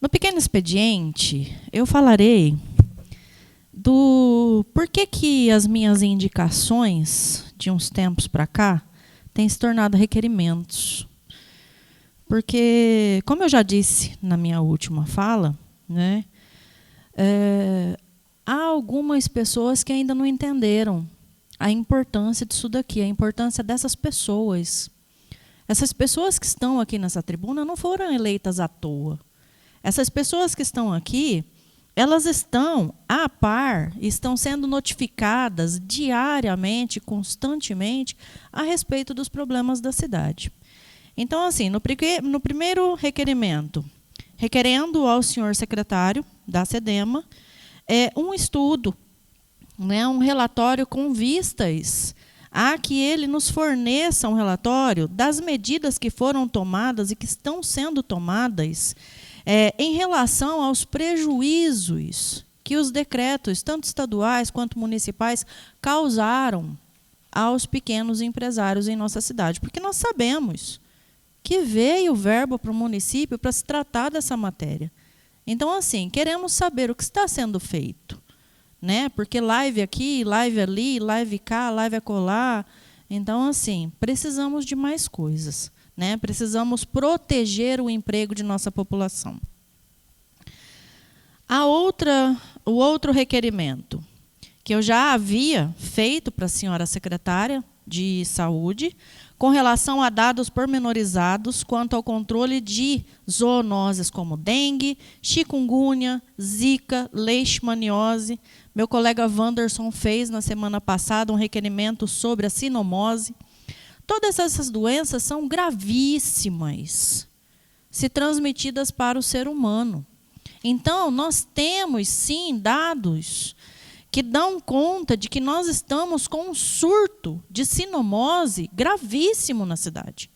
No pequeno expediente, eu falarei do porquê que as minhas indicações, de uns tempos para cá, têm se tornado requerimentos. Porque, como eu já disse na minha última fala, né, há algumas pessoas que ainda não entenderam a importância disso daqui, a importância dessas pessoas. Essas pessoas que estão aqui nessa tribuna não foram eleitas à toa. Essas pessoas que estão aqui, elas estão a par, estão sendo notificadas diariamente, constantemente, a respeito dos problemas da cidade. Então, assim, no primeiro requerimento, requerendo ao senhor secretário da SEDEMA um estudo, né, um relatório com vistas a que ele nos forneça um relatório das medidas que foram tomadas e que estão sendo tomadas em relação aos prejuízos que os decretos, tanto estaduais quanto municipais, causaram aos pequenos empresários em nossa cidade. Porque nós sabemos que veio verba para o município para se tratar dessa matéria. Então, assim, queremos saber o que está sendo feito, né? Porque live aqui, live ali, live cá, live acolá. Então, assim, precisamos de mais coisas, né? Precisamos proteger o emprego de nossa população. O outro requerimento, que eu já havia feito para a senhora secretária de Saúde, com relação a dados pormenorizados quanto ao controle de zoonoses como dengue, chikungunya, zika, leishmaniose. Meu colega Wanderson fez na semana passada um requerimento sobre a sinomose. Todas essas doenças são gravíssimas, se transmitidas para o ser humano. Então, nós temos, sim, dados que dão conta de que nós estamos com um surto de sinomose gravíssimo na cidade.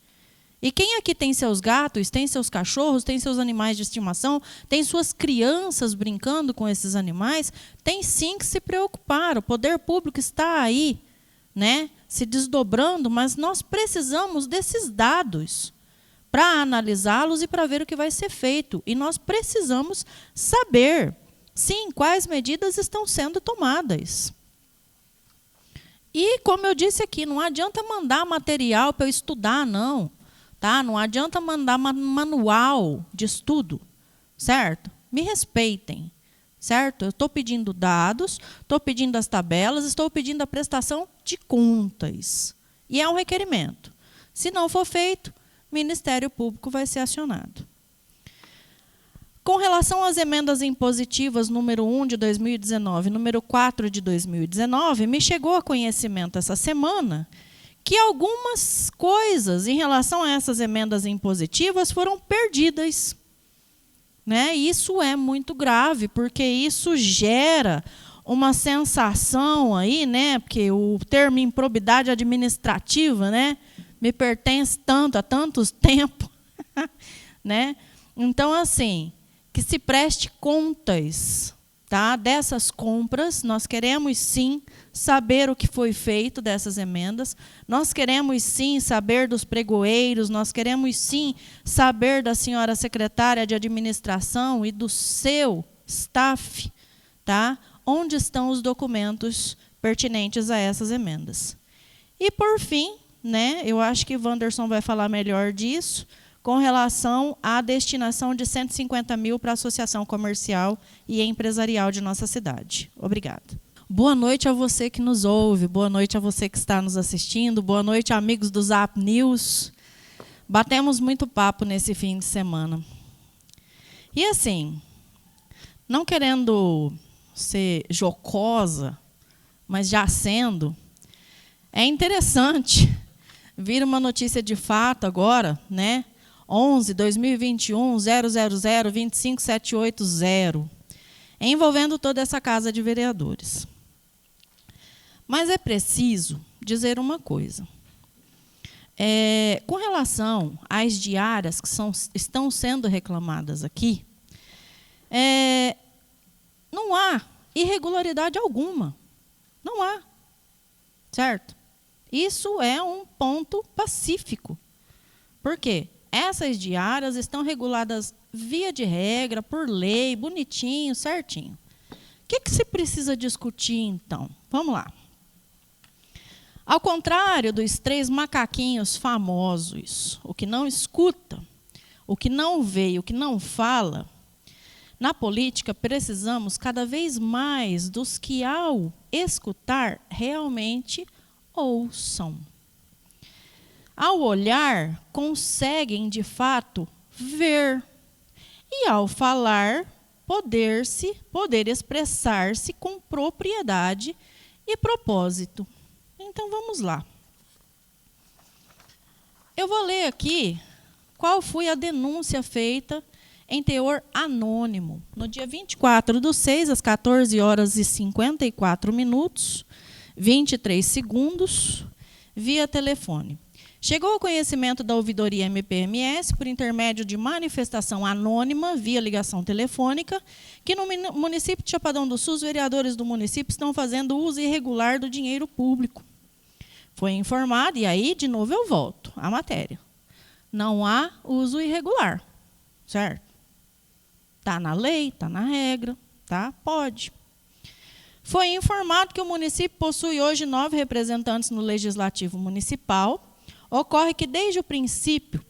E quem aqui tem seus gatos, tem seus cachorros, tem seus animais de estimação, tem suas crianças brincando com esses animais, tem sim que se preocupar. O poder público está aí, né, se desdobrando, mas nós precisamos desses dados para analisá-los e para ver o que vai ser feito. E nós precisamos saber, sim, quais medidas estão sendo tomadas. E, como eu disse aqui, não adianta mandar material para eu estudar, não. Tá? Não adianta mandar manual de estudo, certo? Me respeitem, certo? Eu estou pedindo dados, estou pedindo as tabelas, estou pedindo a prestação de contas. E é um requerimento. Se não for feito, o Ministério Público vai ser acionado. Com relação às emendas impositivas número 1 de 2019 e número 4 de 2019, me chegou a conhecimento essa semana que algumas coisas em relação a essas emendas impositivas foram perdidas, né? Isso é muito grave, porque isso gera uma sensação aí, né? Porque o termo improbidade administrativa, né, me pertence tanto, há tantos tempos, né? Então, assim, que se preste contas, tá, dessas compras. Nós queremos, sim, saber o que foi feito dessas emendas. Nós queremos, sim, saber dos pregoeiros. Nós queremos, sim, saber da senhora secretária de administração e do seu staff, tá, onde estão os documentos pertinentes a essas emendas. E, por fim, né, eu acho que Wanderson vai falar melhor disso, com relação à destinação de 150 mil para a Associação Comercial e Empresarial de nossa cidade. Obrigada. Boa noite a você que nos ouve, boa noite a você que está nos assistindo, boa noite, amigos do Zap News. Batemos muito papo nesse fim de semana. E assim, não querendo ser jocosa, mas já sendo, é interessante vir uma notícia de fato agora, né? 11/2021-000-25780, envolvendo toda essa Casa de Vereadores. Mas é preciso dizer uma coisa. Com relação às diárias que estão sendo reclamadas aqui, não há irregularidade alguma. Não há. Certo? Isso é um ponto pacífico. Por quê? essas diárias estão reguladas via de regra, por lei, bonitinho, certinho. O que se precisa discutir, então? Vamos lá. Ao contrário dos 3 macaquinhos famosos, o que não escuta, o que não vê e o que não fala, na política precisamos cada vez mais dos que, ao escutar, realmente ouçam. Ao olhar, conseguem, de fato, ver. E, ao falar, poder expressar-se com propriedade e propósito. Então, vamos lá. Eu vou ler aqui qual foi a denúncia feita em teor anônimo, no dia 24/6, às 14h54, 23 segundos, via telefone. Chegou ao conhecimento da ouvidoria MPMS, por intermédio de manifestação anônima, via ligação telefônica, que no município de Chapadão do Sul, os vereadores do município estão fazendo uso irregular do dinheiro público. Foi informado, e aí, de novo, eu volto à matéria. Não há uso irregular, certo? Está na lei, está na regra, tá? Pode. Foi informado que o município possui hoje 9 representantes no Legislativo Municipal. Ocorre que, desde o princípio,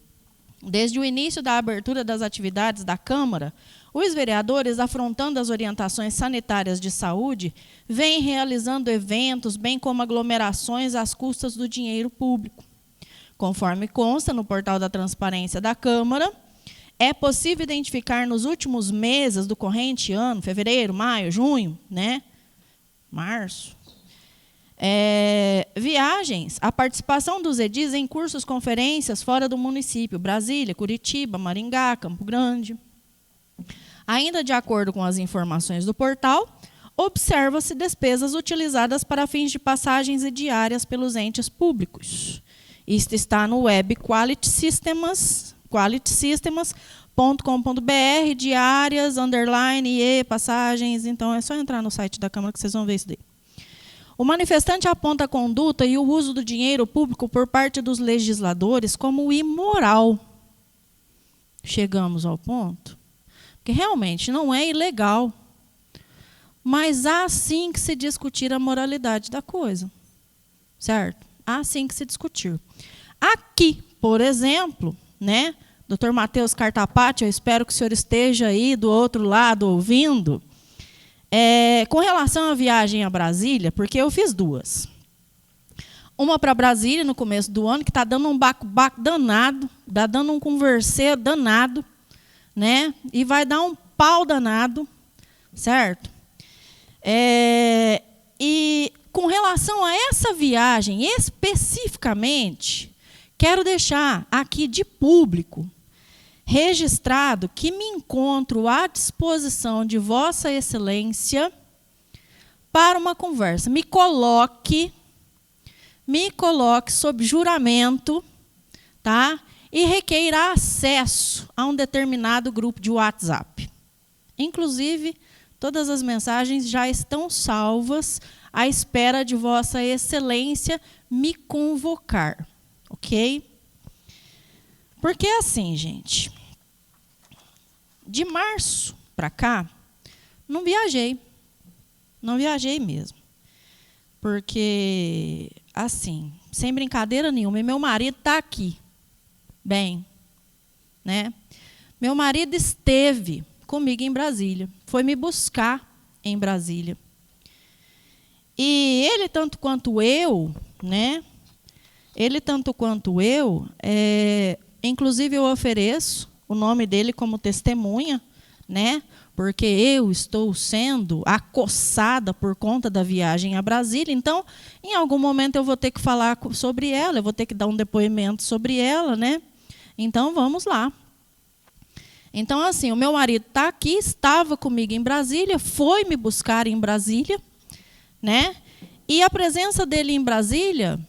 desde o início da abertura das atividades da Câmara, os vereadores, afrontando as orientações sanitárias de saúde, vêm realizando eventos, bem como aglomerações às custas do dinheiro público. Conforme consta no portal da transparência da Câmara, é possível identificar nos últimos meses do corrente ano, fevereiro, maio, junho, né? Março, viagens, a participação dos edis em cursos, conferências fora do município, Brasília, Curitiba, Maringá, Campo Grande. Ainda de acordo com as informações do portal, observa-se despesas utilizadas para fins de passagens e diárias pelos entes públicos. Isto está no web qualitysystems.com.br, diárias, _e, passagens. Então, é só entrar no site da Câmara que vocês vão ver isso daí. O manifestante aponta a conduta e o uso do dinheiro público por parte dos legisladores como imoral. Chegamos ao ponto? Porque realmente não é ilegal. Mas há sim que se discutir a moralidade da coisa. Certo? Há sim que se discutir. Aqui, por exemplo, né, Dr. Matheus Cartapati, eu espero que o senhor esteja aí do outro lado ouvindo, com relação à viagem a Brasília, porque eu fiz 2. Uma para Brasília no começo do ano, que está dando um baco danado, está dando um converseiro danado, né? E vai dar um pau danado, certo? E com relação a essa viagem especificamente, quero deixar aqui de público registrado que me encontro à disposição de Vossa Excelência para uma conversa. Me coloque sob juramento, tá? E requeira acesso a um determinado grupo de WhatsApp. Inclusive, todas as mensagens já estão salvas à espera de Vossa Excelência me convocar, ok? Porque assim, gente, de março para cá, não viajei mesmo. Porque, assim, sem brincadeira nenhuma, e meu marido está aqui, bem, né? Meu marido esteve comigo em Brasília, foi me buscar em Brasília. E ele, tanto quanto eu, né? Inclusive eu ofereço o nome dele como testemunha, né? Porque eu estou sendo acossada por conta da viagem a Brasília. Então, em algum momento eu vou ter que falar sobre ela, eu vou ter que dar um depoimento sobre ela, né? Então, vamos lá. Então, assim, o meu marido está aqui, estava comigo em Brasília, foi me buscar em Brasília, né? E a presença dele em Brasília,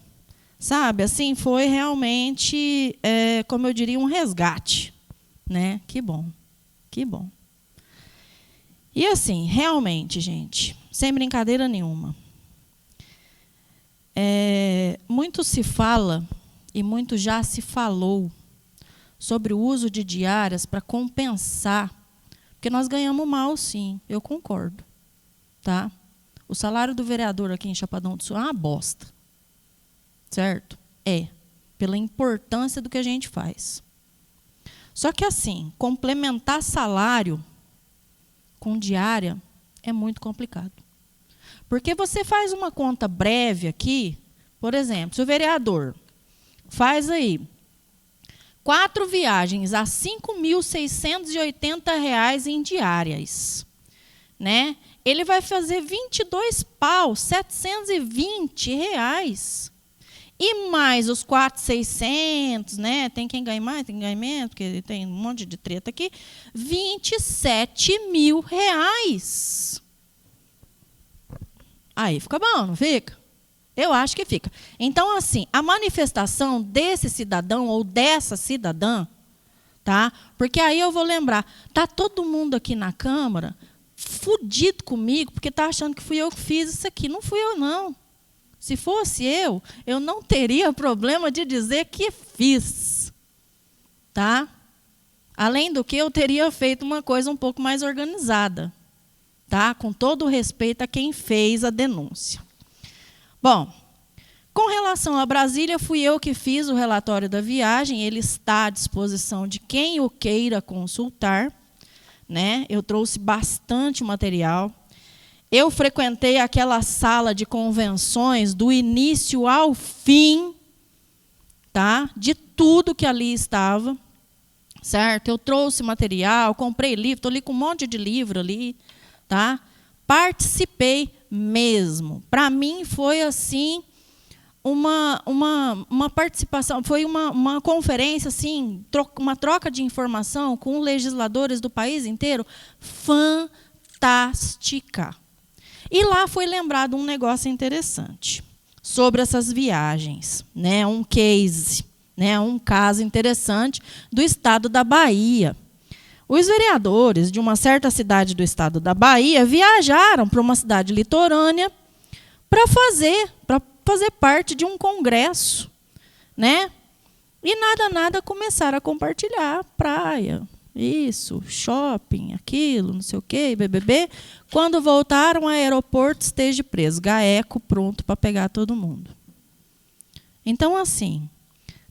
sabe, assim, foi realmente, como eu diria, um resgate, né? Que bom, que bom. E assim, realmente, gente, sem brincadeira nenhuma, muito se fala e muito já se falou sobre o uso de diárias para compensar, porque nós ganhamos mal, sim, eu concordo. Tá? O salário do vereador aqui em Chapadão do Sul é uma bosta. Certo? É. Pela importância do que a gente faz. Só que, assim, complementar salário com diária é muito complicado. Porque você faz uma conta breve aqui, por exemplo, se o vereador faz aí 4 viagens a R$ 5.680 em diárias, né? Ele vai fazer 22 pau, 720 reais. E mais os 4.600, né? Tem quem ganha mais, tem quem ganha menos, porque tem um monte de treta aqui. 27 mil reais. Aí fica bom, não fica? Eu acho que fica. Então, assim, a manifestação desse cidadão ou dessa cidadã, tá? Porque aí eu vou lembrar, tá todo mundo aqui na Câmara fudido comigo, porque tá achando que fui eu que fiz isso aqui. Não fui eu, não. Se fosse eu não teria problema de dizer que fiz. Tá? Além do que, eu teria feito uma coisa um pouco mais organizada. Tá? Com todo o respeito a quem fez a denúncia. Bom, com relação a Brasília, fui eu que fiz o relatório da viagem. Ele está à disposição de quem o queira consultar. Né? Eu trouxe bastante material. Eu frequentei aquela sala de convenções do início ao fim, tá? De tudo que ali estava, certo? Eu trouxe material, comprei livro, estou ali com um monte de livro ali, tá? Participei mesmo. Para mim foi assim uma participação, foi uma conferência assim, uma troca de informação com legisladores do país inteiro fantástica. E lá foi lembrado um negócio interessante sobre essas viagens, né? Um case, né? Um caso interessante do estado da Bahia. Os vereadores de uma certa cidade do estado da Bahia viajaram para uma cidade litorânea para fazer parte de um congresso, né? E nada começaram a compartilhar praia. Isso, shopping, aquilo, não sei o quê, BBB. Quando voltaram, o aeroporto esteja preso. GAECO pronto para pegar todo mundo. Então, assim,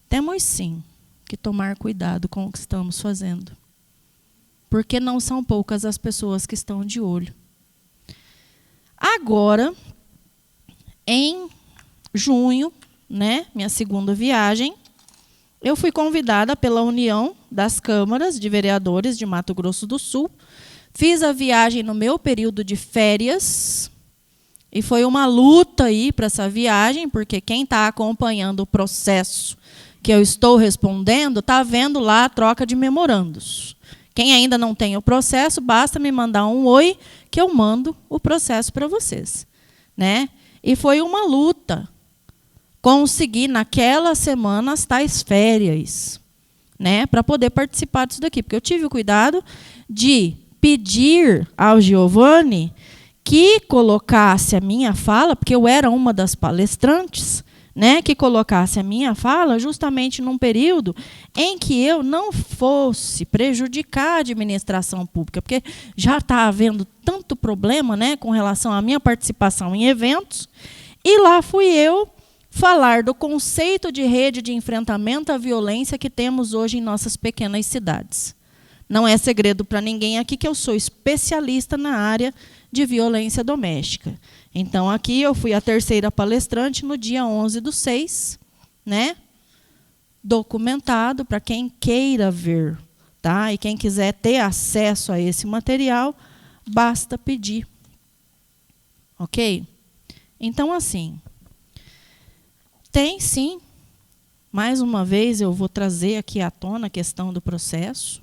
temos sim que tomar cuidado com o que estamos fazendo. Porque não são poucas as pessoas que estão de olho. Agora, em junho, né, minha segunda viagem, eu fui convidada pela União das Câmaras de Vereadores de Mato Grosso do Sul. Fiz a viagem no meu período de férias. E foi uma luta aí para essa viagem, porque quem está acompanhando o processo que eu estou respondendo está vendo lá a troca de memorandos. Quem ainda não tem o processo, basta me mandar um oi, que eu mando o processo para vocês. Né? E foi uma luta conseguir, naquela semana, as tais férias, né, para poder participar disso daqui. Porque eu tive o cuidado de pedir ao Giovanni que colocasse a minha fala, porque eu era uma das palestrantes, né, que colocasse a minha fala justamente num período em que eu não fosse prejudicar a administração pública, porque já está havendo tanto problema, né, com relação à minha participação em eventos, e lá fui eu falar do conceito de rede de enfrentamento à violência que temos hoje em nossas pequenas cidades. Não é segredo para ninguém aqui que eu sou especialista na área de violência doméstica. Então, aqui eu fui a terceira palestrante no dia 11/6, né? Documentado para quem queira ver, tá? E quem quiser ter acesso a esse material, basta pedir. Ok? Então, assim, tem sim, mais uma vez eu vou trazer aqui à tona a questão do processo,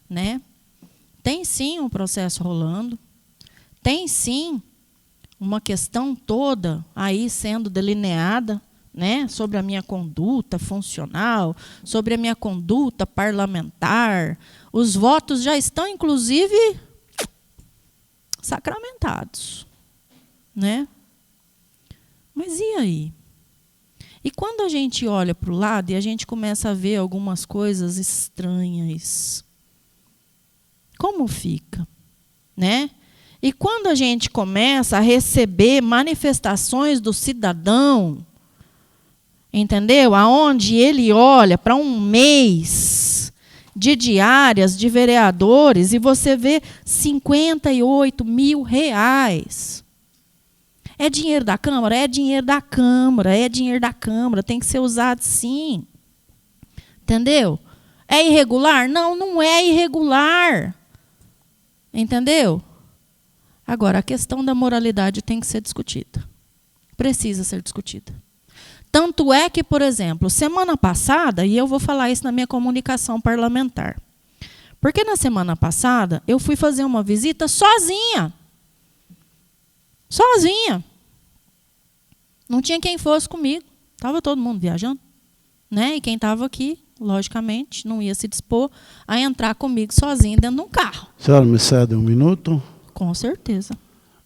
né? Tem sim um processo rolando, tem sim uma questão toda aí sendo delineada, né, sobre a minha conduta funcional, sobre a minha conduta parlamentar. Os votos já estão, inclusive, sacramentados, né? Mas e aí? E quando a gente olha para o lado e a gente começa a ver algumas coisas estranhas, como fica, né? E quando a gente começa a receber manifestações do cidadão, entendeu? Aonde ele olha para um mês de diárias de vereadores e você vê 58 mil reais. É dinheiro da Câmara? É dinheiro da Câmara, é dinheiro da Câmara, tem que ser usado sim. Entendeu? É irregular? Não, não é irregular. Entendeu? Agora, a questão da moralidade tem que ser discutida. Precisa ser discutida. Tanto é que, por exemplo, semana passada, e eu vou falar isso na minha comunicação parlamentar, porque na semana passada eu fui fazer uma visita sozinha. Sozinha. Não tinha quem fosse comigo. Estava todo mundo viajando. Né? E quem estava aqui, logicamente, não ia se dispor a entrar comigo sozinho dentro de um carro. A senhora me cede um minuto? Com certeza.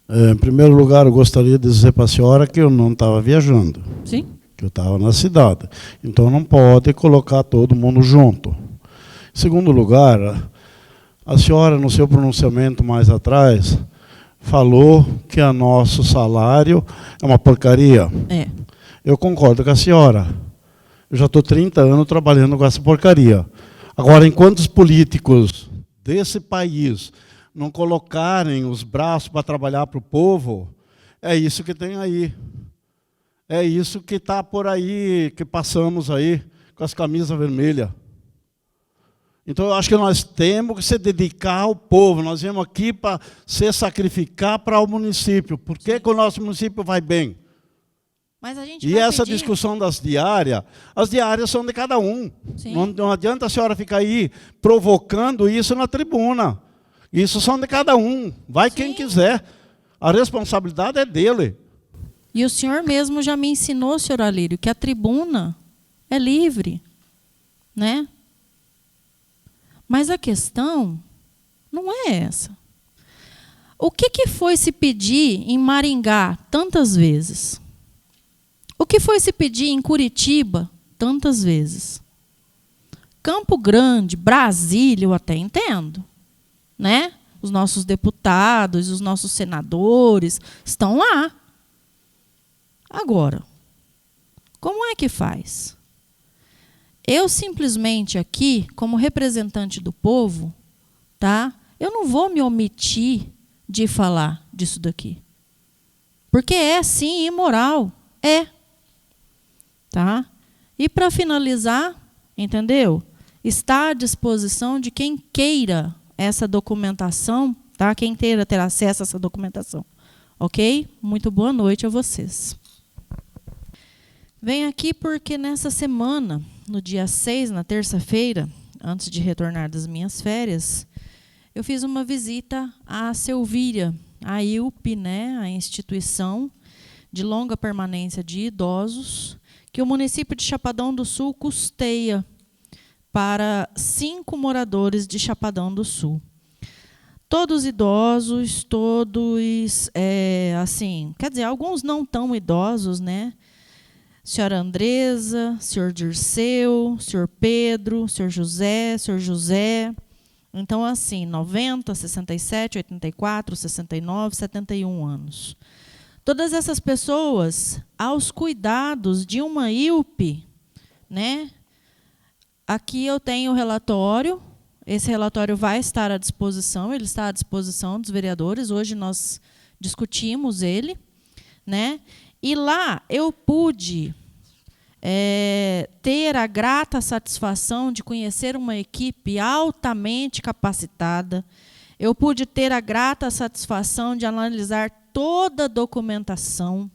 Em primeiro lugar, eu gostaria de dizer para a senhora que eu não estava viajando. Sim. Que eu estava na cidade. Então não pode colocar todo mundo junto. Em segundo lugar, a senhora, no seu pronunciamento mais atrás, falou que o nosso salário é uma porcaria. É. Eu concordo com a senhora. Eu já estou 30 anos trabalhando com essa porcaria. Agora, enquanto os políticos desse país não colocarem os braços para trabalhar para o povo, é isso que tem aí. É isso que está por aí, que passamos aí, com as camisas vermelhas. Então, eu acho que nós temos que se dedicar ao povo. Nós viemos aqui para se sacrificar para o município. Por que o nosso município vai bem? Mas a gente E vai essa pedir... discussão das diárias, as diárias são de cada um. Não adianta a senhora ficar aí provocando isso na tribuna. Isso são de cada um. Vai Sim. Quem quiser. A responsabilidade é dele. E o senhor mesmo já me ensinou, senhor Alírio, que a tribuna é livre, né? Mas a questão não é essa. O que foi se pedir em Maringá tantas vezes? O que foi se pedir em Curitiba tantas vezes? Campo Grande, Brasília, eu até entendo, né? Os nossos deputados, os nossos senadores estão lá. Agora, como é que faz? Eu simplesmente aqui, como representante do povo, tá? Eu não vou me omitir de falar disso daqui. Porque é, sim, imoral. É. Tá? E para finalizar, entendeu? Está à disposição de quem queira essa documentação, tá? Quem queira ter acesso a essa documentação. Ok? Muito boa noite a vocês. Venho aqui porque nessa semana, no dia 6, na terça-feira, antes de retornar das minhas férias, eu fiz uma visita à Selvíria, a IUP, né, a instituição de longa permanência de idosos, que o município de Chapadão do Sul custeia para 5 moradores de Chapadão do Sul. Todos idosos, todos, assim, quer dizer, alguns não tão idosos, né? Senhora Andresa, senhor Dirceu, senhor Pedro, senhor José. Então, assim, 90, 67, 84, 69, 71 anos. Todas essas pessoas, aos cuidados de uma IUP, né? Aqui eu tenho o relatório. Esse relatório vai estar à disposição, ele está à disposição dos vereadores. Hoje nós discutimos ele, né? E lá eu pude ter a grata satisfação de conhecer uma equipe altamente capacitada. Eu pude ter a grata satisfação de analisar toda a documentação.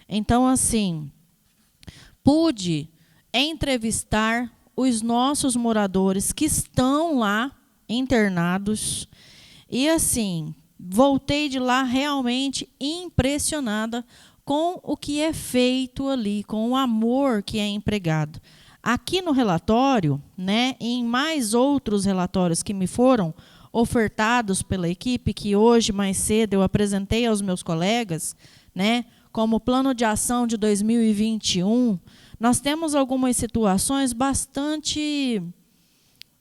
Então, assim, pude entrevistar os nossos moradores que estão lá internados. E, assim, voltei de lá realmente impressionada com o que é feito ali, com o amor que é empregado. Aqui no relatório, né, em mais outros relatórios que me foram ofertados pela equipe, que hoje, mais cedo, eu apresentei aos meus colegas, né, como plano de ação de 2021, nós temos algumas situações bastante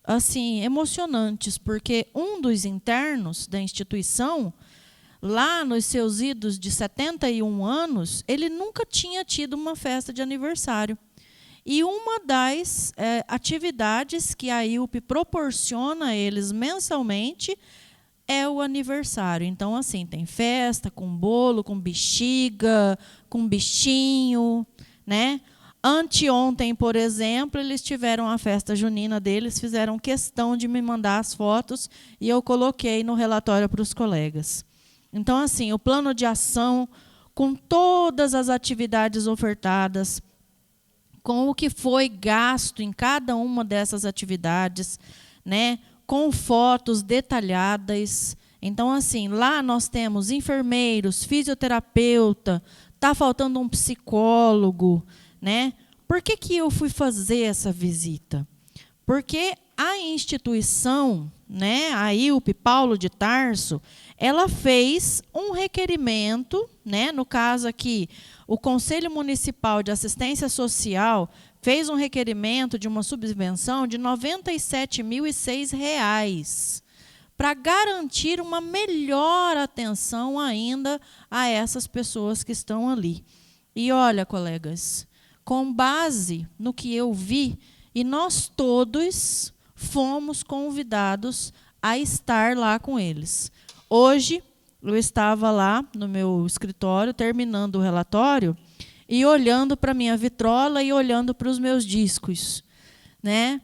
assim, emocionantes, porque um dos internos da instituição, lá nos seus idos de 71 anos, ele nunca tinha tido uma festa de aniversário. E uma das atividades que a IUP proporciona a eles mensalmente é o aniversário. Então, assim, tem festa com bolo, com bexiga, com bichinho, né? Anteontem, por exemplo, eles tiveram a festa junina deles, fizeram questão de me mandar as fotos e eu coloquei no relatório para os colegas. Então, assim, o plano de ação, com todas as atividades ofertadas, com o que foi gasto em cada uma dessas atividades, né, com fotos detalhadas. Então, assim, lá nós temos enfermeiros, fisioterapeuta, está faltando um psicólogo, né? Por que que eu fui fazer essa visita? Porque a instituição, né, a IUP Paulo de Tarso, ela fez um requerimento, né, no caso aqui, o Conselho Municipal de Assistência Social fez um requerimento de uma subvenção de R$ 97.006 para garantir uma melhor atenção ainda a essas pessoas que estão ali. E olha, colegas, com base no que eu vi, e nós todos fomos convidados a estar lá com eles. Hoje, eu estava lá no meu escritório, terminando o relatório, e olhando para a minha vitrola e olhando para os meus discos, né?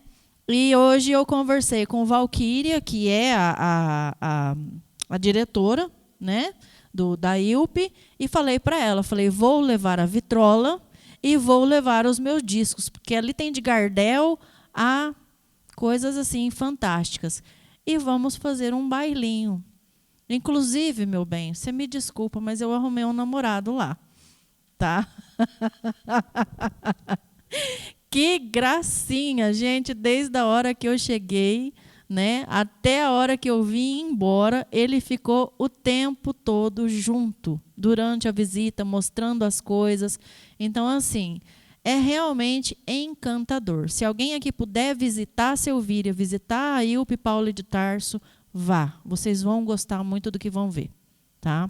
E hoje eu conversei com Valquíria, que é a diretora, né, da IUP, e falei para ela, vou levar a vitrola e vou levar os meus discos, porque ali tem de Gardel a coisas assim fantásticas. E vamos fazer um bailinho. Inclusive, meu bem, você me desculpa, mas eu arrumei um namorado lá, tá? Que gracinha, gente, desde a hora que eu cheguei, né, até a hora que eu vim embora, ele ficou o tempo todo junto, durante a visita, mostrando as coisas. Então, assim, é realmente encantador. Se alguém aqui puder visitar Selvíria, visitar a IUP Paulo de Tarso, vá. Vocês vão gostar muito do que vão ver, tá?